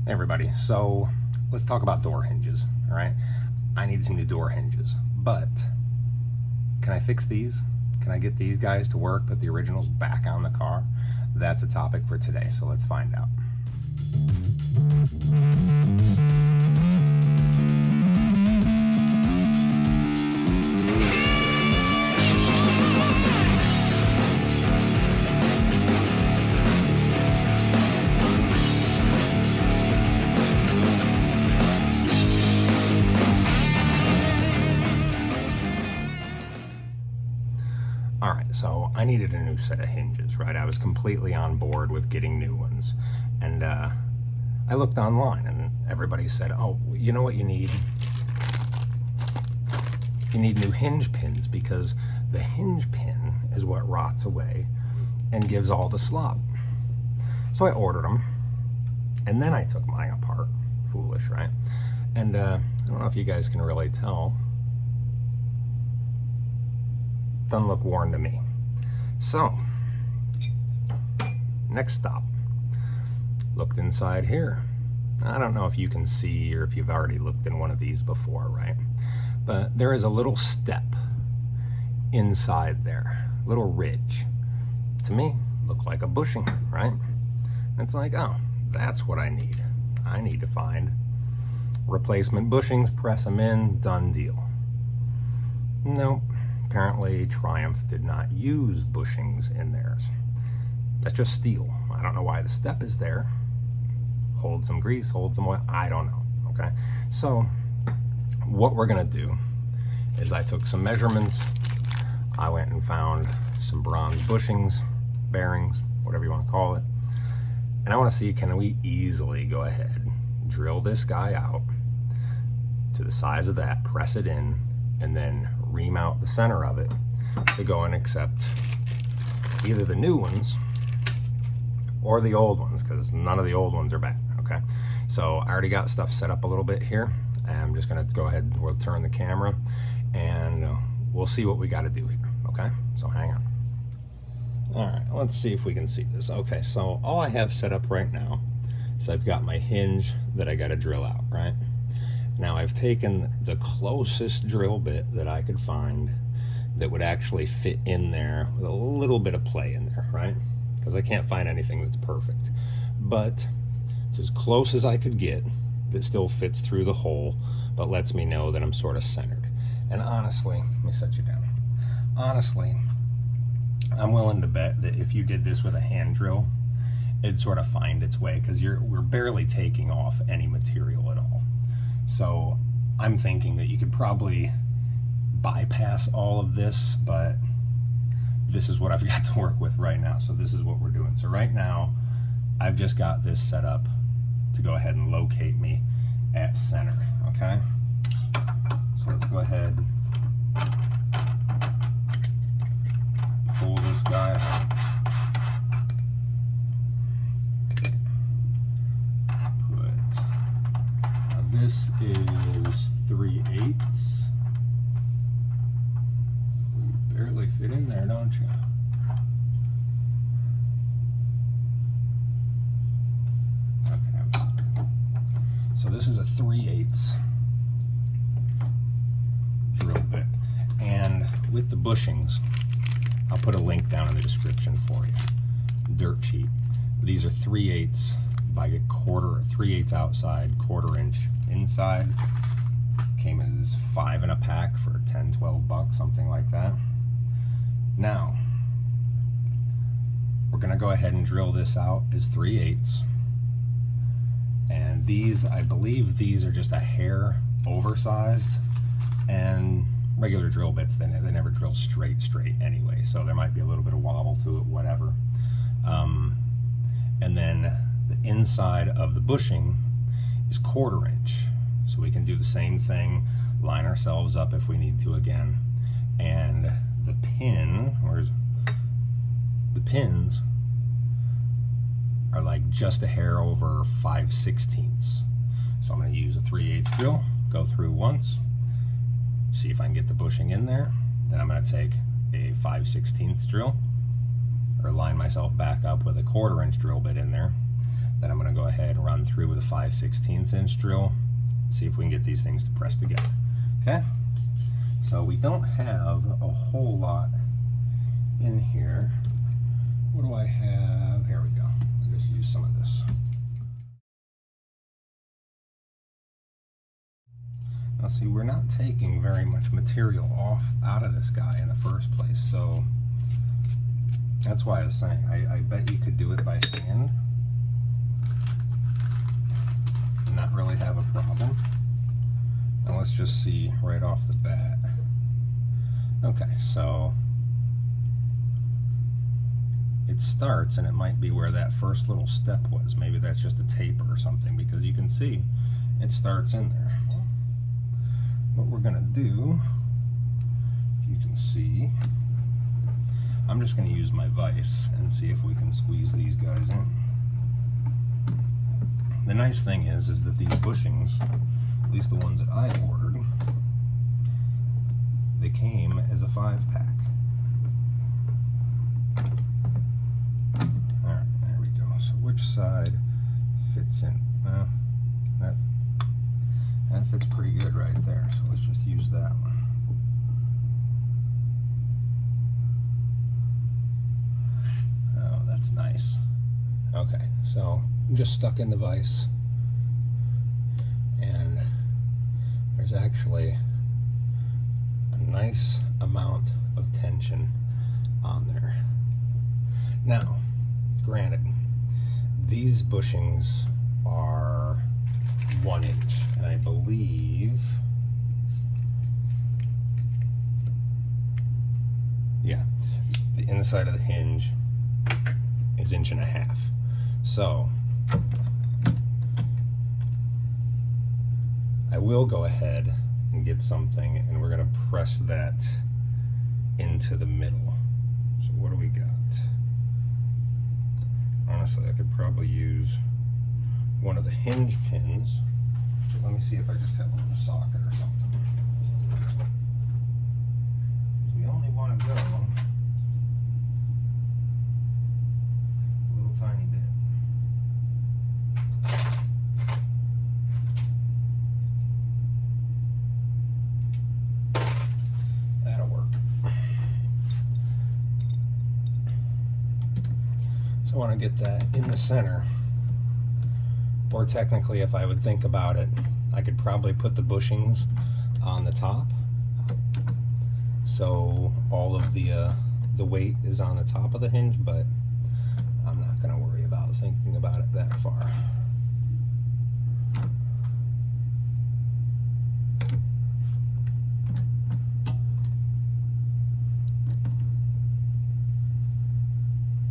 Hey everybody, so let's talk about door hinges, all right? I need some new door hinges, but can I fix these? Can I get these guys to work, put the originals back on the car? That's a topic for today, so let's find out. All right, so I needed a new set of hinges, right? I was completely on board with getting new ones. And I looked online and everybody said, oh, you know what you need? You need new hinge pins because the hinge pin is what rots away and gives all the slop. So I ordered them and then I took mine apart. Foolish, right? And I don't know if you guys can really tell. Doesn't look worn to me. So, next stop. Looked inside here. I don't know if you can see or if you've already looked in one of these before, right? But there is a little step inside there, a little ridge. To me, looked like a bushing, right? And it's like, oh, that's what I need. I need to find replacement bushings, press them in, done deal. Nope. Apparently Triumph did not use bushings in theirs. That's just steel. I don't know why the step is there. Hold some grease, hold some oil, I don't know, okay? So what we're gonna do is I took some measurements. I went and found some bronze bushings, bearings, whatever you wanna call it. And I wanna see, can we easily go ahead, drill this guy out to the size of that, press it in, and then ream out the center of it to go and accept either the new ones or the old ones, because none of the old ones are bad, okay? So I already got stuff set up a little bit here. I'm just gonna go ahead, we'll turn the camera and we'll see what we gotta do here, okay? So hang on. All right, let's see if we can see this. Okay, so all I have set up right now is I've got my hinge that I gotta drill out, right? Now I've taken the closest drill bit that I could find that would actually fit in there with a little bit of play in there, right? Because I can't find anything that's perfect. But it's as close as I could get that still fits through the hole, but lets me know that I'm sort of centered. And honestly, let me set you down. Honestly, I'm willing to bet that if you did this with a hand drill, it'd sort of find its way, because we're barely taking off any material at all. So I'm thinking that you could probably bypass all of this, but this is what I've got to work with right now. So this is what we're doing. So right now, I've just got this set up to go ahead and locate me at center, okay? So let's go ahead, pull this guy. This is 3/8. You barely fit in there, don't you? Okay. So this is a 3/8 drill bit. And with the bushings, I'll put a link down in the description for you. Dirt cheap. These are 3/8 by a quarter, 3/8 outside, 1/4 inch inside. Came as 5 in a pack for 10, 12 bucks, something like that. Now, we're gonna go ahead and drill this out as 3/8. And these, I believe these are just a hair oversized, and regular drill bits, they never drill straight anyway. So there might be a little bit of wobble to it, whatever. And then the inside of the bushing is 1/4 inch. So we can do the same thing, line ourselves up if we need to again. And the pin, the pins are like just a hair over 5/16. So I'm gonna use a 3/8 drill, go through once, see if I can get the bushing in there. Then I'm gonna take a 5/16 drill, or line myself back up with a 1/4 inch drill bit in there. Then I'm going to go ahead and run through with a 5/16 inch drill, see if we can get these things to press together. Okay, so we don't have a whole lot in here. What do I have? Here we go. Let's just use some of this. Now see, we're not taking very much material out of this guy in the first place, so that's why I was saying I bet you could do it by hand and not really have a problem. Now let's just see right off the bat. Okay, so it starts, and it might be where that first little step was. Maybe that's just a taper or something, because you can see it starts in there. What we're gonna do, if you can see, I'm just gonna use my vise and see if we can squeeze these guys in. The nice thing is that these bushings, at least the ones that I ordered, they came as a 5-pack. Alright, there we go. So which side fits in? Well, that fits pretty good right there, so let's just use that one. Oh, that's nice. Okay, so I'm just stuck in the vise, and there's actually a nice amount of tension on there. Now, granted, these bushings are 1 inch, and I believe, yeah, the inside of the hinge is 1.5 inches. So I will go ahead and get something, and we're going to press that into the middle. So what do we got? Honestly, I could probably use one of the hinge pins. Let me see if I just have a little socket or something. We only want to go a little tiny bit. That'll work. So I want to get that in the center. Or technically, if I would think about it, I could probably put the bushings on the top, so all of the weight is on the top of the hinge, but I'm not going to worry about thinking about it that far.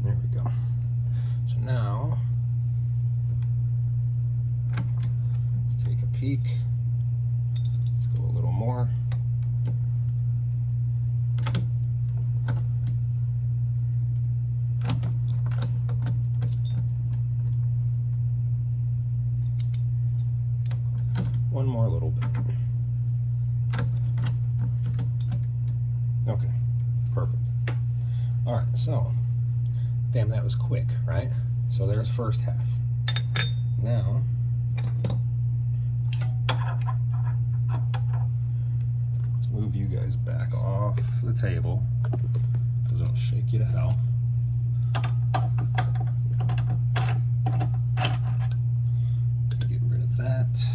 There we go. So now, peek. Let's go a little more. One more little bit. Okay, perfect. All right, so, damn, that was quick, right? So there's first half. Now, move you guys back off the table because it'll shake you to hell. Get rid of that.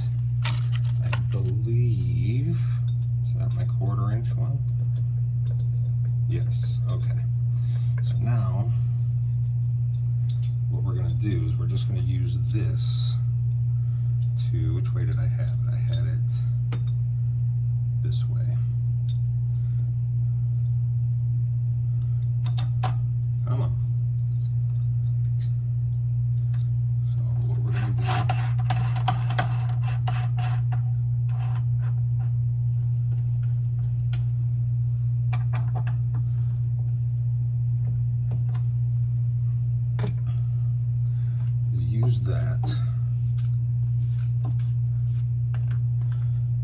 I believe, is that my 1/4 inch one? Yes, okay. So now what we're going to do is we're just going to use this to, which way did I have it? I had it this way. Come on. So what we're going to do is use that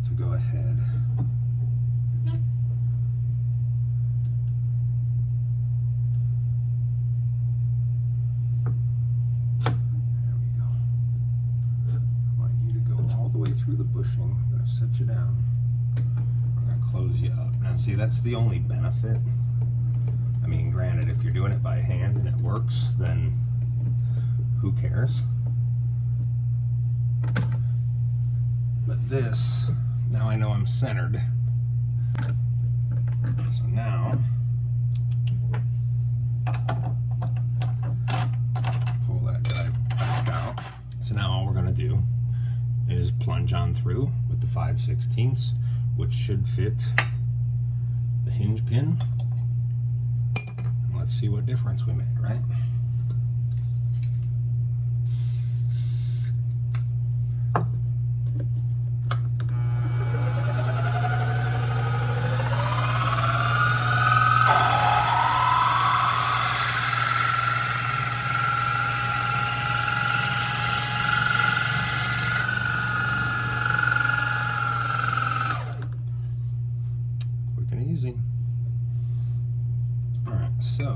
to go ahead there we go. through the bushing. I'm gonna set you down. I'm gonna close you up. Now see, that's the only benefit. I mean, granted, if you're doing it by hand and it works, then who cares? But this, now I know I'm centered. So now, pull that guy back out. So now all we're gonna do is plunge on through with the 5/16, which should fit the hinge pin. And let's see what difference we made, right? Easy. All right, so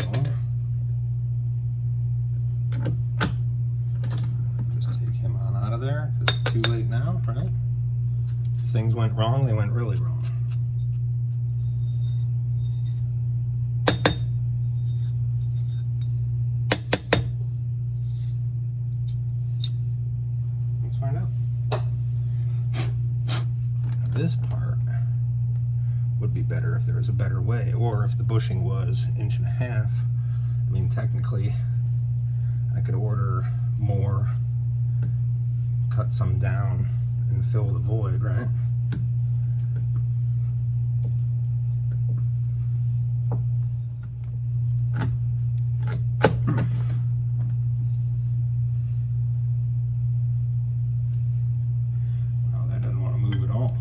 just take him on out of there because it's too late now, right? If things went wrong, they went really wrong. Let's find out. This part would be better if there was a better way, or if the bushing was 1.5 inches. I mean, technically I could order more, cut some down and fill the void, right? Wow, that doesn't want to move at all.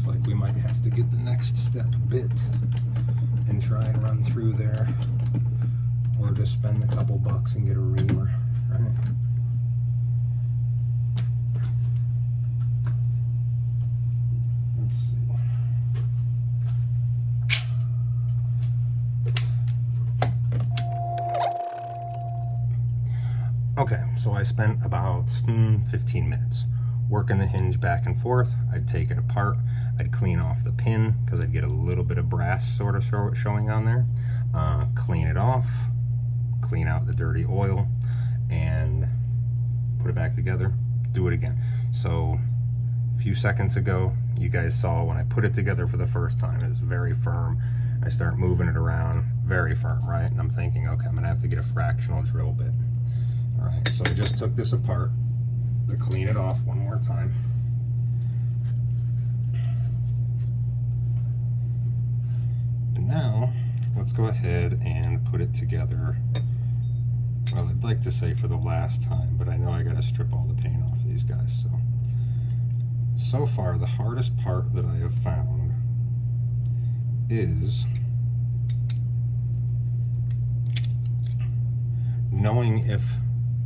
Like we might have to get the next step bit and try and run through there, or just spend a couple bucks and get a reamer, right? Let's see. Okay, so I spent about 15 minutes working the hinge back and forth. I'd take it apart, I'd clean off the pin because I'd get a little bit of brass sort of showing on there, clean it off, clean out the dirty oil, and put it back together, do it again. So a few seconds ago, you guys saw when I put it together for the first time, it was very firm. I start moving it around, very firm, right? And I'm thinking, okay, I'm gonna have to get a fractional drill bit. All right, so I just took this apart to clean it off one more time. And now let's go ahead and put it together. Well, I'd like to say for the last time, but I know I got to strip all the paint off these guys. So far the hardest part that I have found is knowing if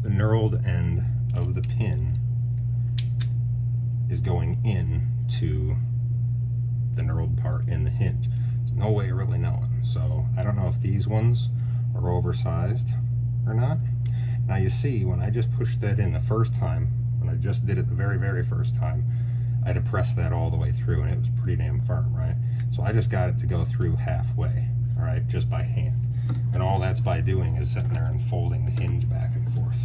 the knurled end of the pin is going into the knurled part in the hinge. There's no way of really knowing. So I don't know if these ones are oversized or not. Now you see, when I just pushed that in the first time, when I just did it the very first time, I had to press that all the way through and it was pretty damn firm, right? So I just got it to go through halfway, all right, just by hand. And all that's by doing is sitting there and folding the hinge back and forth.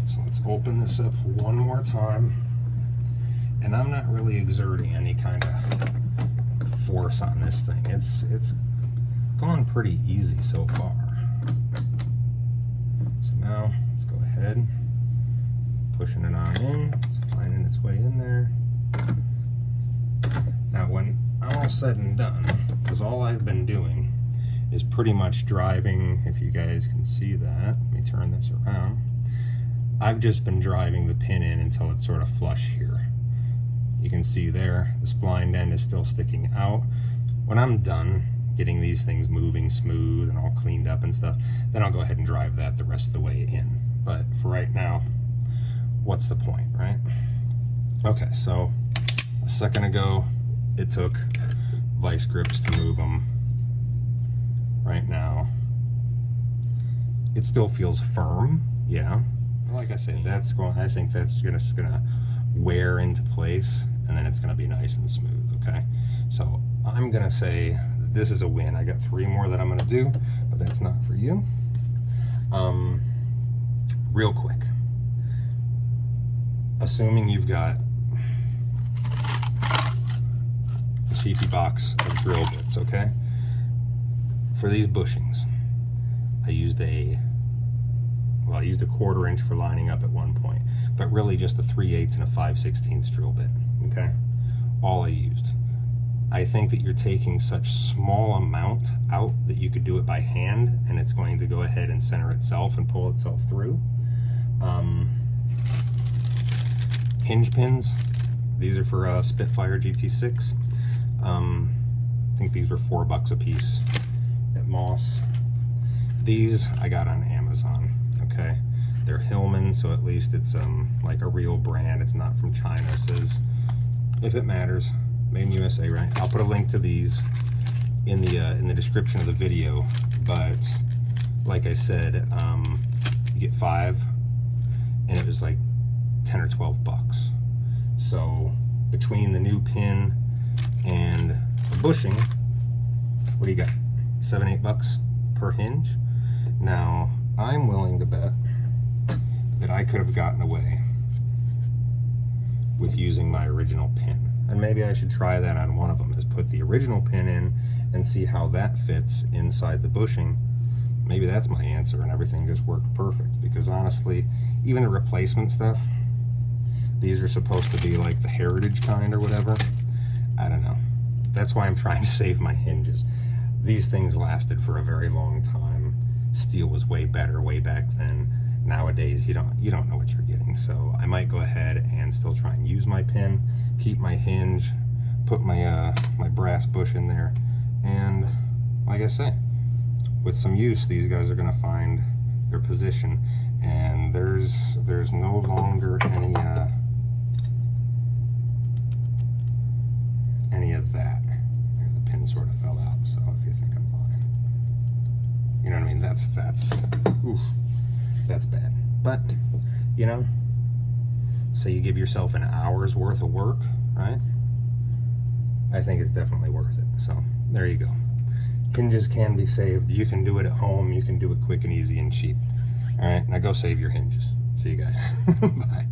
So let's open this up one more time. And I'm not really exerting any kind of force on this thing. It's gone pretty easy so far. So now let's go ahead, pushing it on in, it's finding its way in there. Now when I'm all said and done, because all I've been doing is pretty much driving, if you guys can see that, let me turn this around. I've just been driving the pin in until it's sort of flush here. You can see there, the spline end is still sticking out. When I'm done getting these things moving smooth and all cleaned up and stuff, then I'll go ahead and drive that the rest of the way in. But for right now, what's the point, right? Okay, so a second ago, it took vice grips to move them. Right now, it still feels firm, yeah. Like I say, that's going. I think that's just gonna wear into place, and then it's going to be nice and smooth. Okay, so I'm going to say this is a win. I got 3 more that I'm going to do, but that's not for you. Real quick, assuming you've got a cheapy box of drill bits, okay? For these bushings, I used a 1/4 inch for lining up at one point, but really just a 3/8 and a 5/16 drill bit, okay? All I used. I think that you're taking such small amount out that you could do it by hand, and it's going to go ahead and center itself and pull itself through. Hinge pins, these are for Spitfire GT6. I think these were $4 a piece at Moss. These I got on Amazon, okay? They're Hillman, so at least it's like a real brand. It's not from China. It says, if it matters, made in USA, right? I'll put a link to these in the description of the video. But like I said, you get 5, and it was like 10 or 12 bucks. So between the new pin and the bushing, what do you got? 7, 8 bucks per hinge. Now I'm willing to bet that I could have gotten away with using my original pin, and maybe I should try that on one of them, is put the original pin in and see how that fits inside the bushing. Maybe that's my answer and everything just worked perfect, because honestly, even the replacement stuff, these are supposed to be like the heritage kind or whatever. I don't know. That's why I'm trying to save my hinges. These things lasted for a very long time. Steel was way better way back then. Nowadays, you don't know what you're getting. So I might go ahead and still try and use my pin, keep my hinge, put my my brass bush in there, and like I say, with some use, these guys are going to find their position, and there's no longer any of that. The pin sort of fell out, so if you think I'm lying, you know what I mean. That's bad. But you know, say you give yourself an hour's worth of work, right? I think it's definitely worth it. So there you go. Hinges can be saved. You can do it at home. You can do it quick and easy and cheap. All right, now go save your hinges. See you guys. Bye.